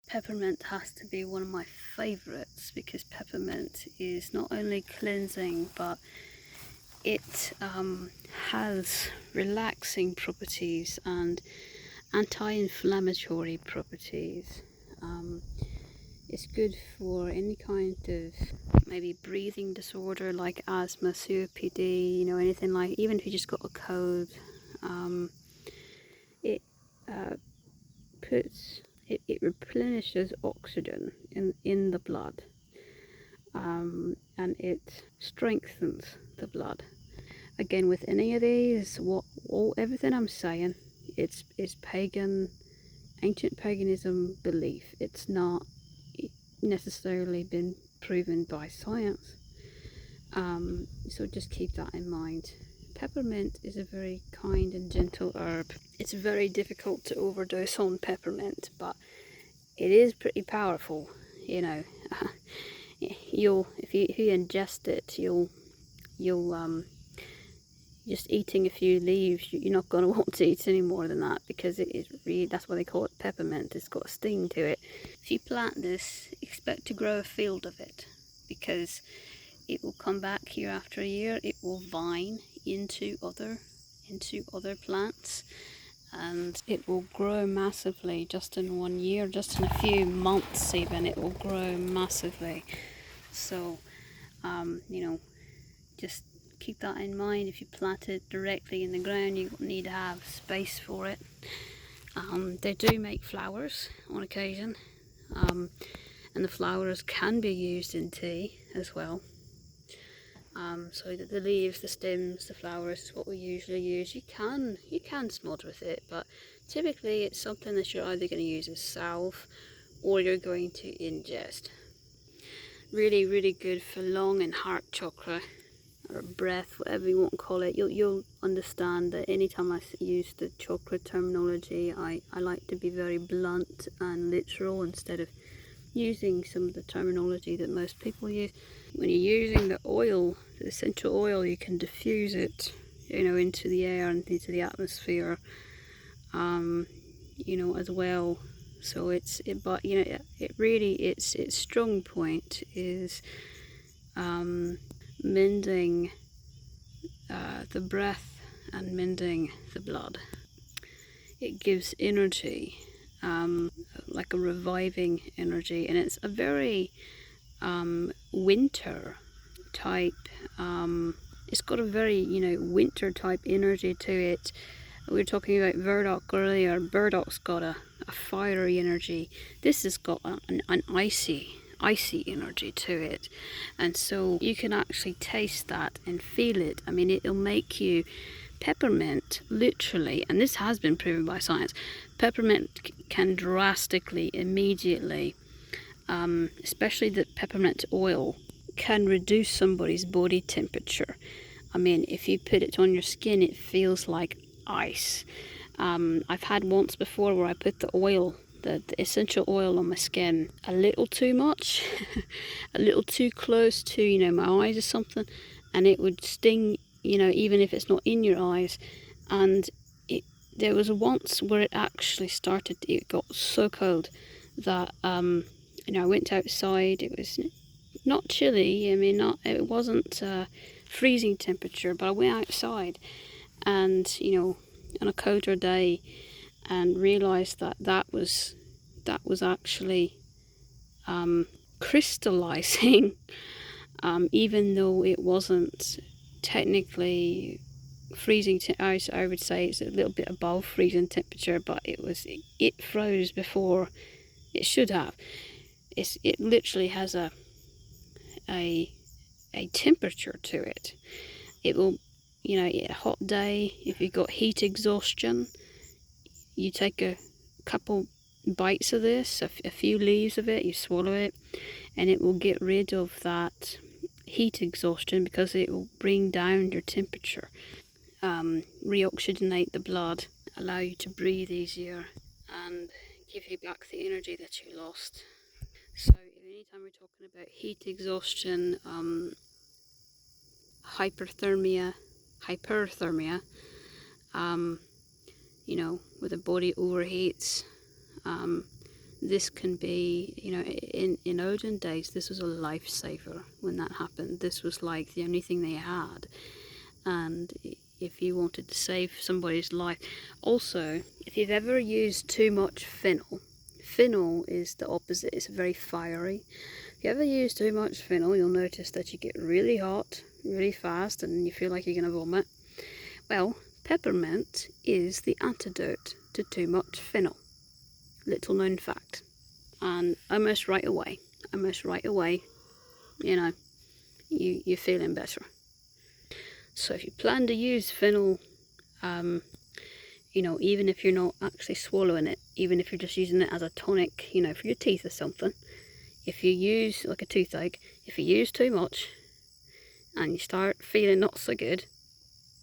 Peppermint has to be one of my favourites because peppermint is not only cleansing, but it has relaxing properties and anti-inflammatory properties. It's good for any kind of maybe breathing disorder like asthma, COPD, anything like, even if you just got a cold. It puts it replenishes oxygen in the blood, and it strengthens the blood. Again, with any of these, everything I'm saying, it's pagan, ancient paganism belief. It's not necessarily been proven by science. So just keep that in mind. Peppermint is a very kind and gentle herb. It's very difficult to overdose on peppermint, but it is pretty powerful. If you ingest it, you'll just eating a few leaves, you're not going to want to eat any more than that, because it is really, that's why they call it peppermint. It's got a sting to it. If you plant this, expect to grow a field of it, because it will come back year after year. It will vine into other plants, and it will grow massively just in 1 year, just in a few months even. It will grow massively. So just keep that in mind. If you plant it directly in the ground, you need to have space for it. They do make flowers on occasion, and the flowers can be used in tea as well. So the leaves, the stems, the flowers is what we usually use. You can smudge with it, but typically it's something that you're either going to use as salve or you're going to ingest. Really, really good for lung and heart chakra, or breath, whatever you want to call it. You'll understand that anytime I use the chakra terminology, I like to be very blunt and literal instead of using some of the terminology that most people use. When you're using the oil, the essential oil, you can diffuse it, into the air and into the atmosphere, as well. So its strong point is mending the breath and mending the blood. It gives energy, like a reviving energy, and it's a very winter type. It's got a very winter type energy to it. We were talking about burdock earlier. Burdock's got a fiery energy. This has got an icy energy to it, and so you can actually taste that and feel it. I mean, it'll make you, peppermint literally, and this has been proven by science, peppermint can drastically, immediately, especially the peppermint oil, can reduce somebody's body temperature. I mean, if you put it on your skin, it feels like ice. I've had once before where I put the oil, the essential oil, on my skin a little too much, a little too close to my eyes or something, and it would sting, even if it's not in your eyes. And there was once where it actually started, it got so cold that I went outside. It was not chilly, it wasn't freezing temperature, but I went outside and on a colder day, and realized that was actually crystallizing, even though it wasn't technically freezing. I would say it's a little bit above freezing temperature, but it froze before it should have. It literally has a temperature to it. It will, a hot day, if you've got heat exhaustion, you take a couple bites of this, a few leaves of it, you swallow it, and it will get rid of that heat exhaustion, because it will bring down your temperature, reoxygenate the blood, allow you to breathe easier, and give you back the energy that you lost. So anytime we're talking about heat exhaustion, hyperthermia, where the body overheats, This can be, you know, in olden days, this was a lifesaver when that happened. This was like the only thing they had. And if you wanted to save somebody's life. Also, if you've ever used too much fennel, fennel is the opposite, it's very fiery. If you ever use too much fennel, you'll notice that you get really hot really fast and you feel like you're going to vomit. Well, peppermint is the antidote to too much fennel. Little known fact. And almost right away, you know, you're feeling better. So if you plan to use fennel, you know, even if you're not actually swallowing it, even if you're just using it as a tonic, you know, for your teeth or something, if you use, like a toothache, if you use too much and you start feeling not so good,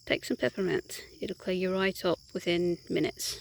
take some peppermint. It'll clear you right up within minutes.